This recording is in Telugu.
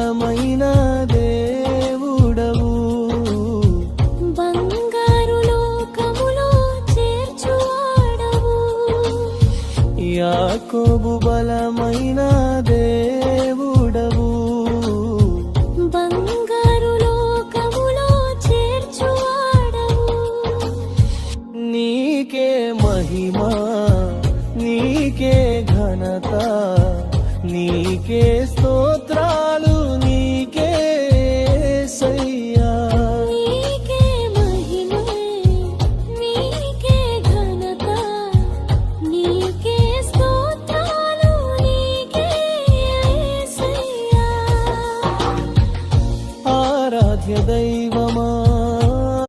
బలమైన దేవుడవు, బంగారు లోకములో చేర్చువాడవు, యాకోబు బలమైన దేవుడవు, బంగారు లోకములో చేర్చువాడవు. నీకే మహిమ, నీకే ఘనత, నీకే స్తోత్రాలు, నీకే యేసయ్యా. నీకే మహిమ, నీకే ఘనత, నీకే స్తోత్రాలు, నీకే యేసయ్యా. ఆరాధ్య దైవం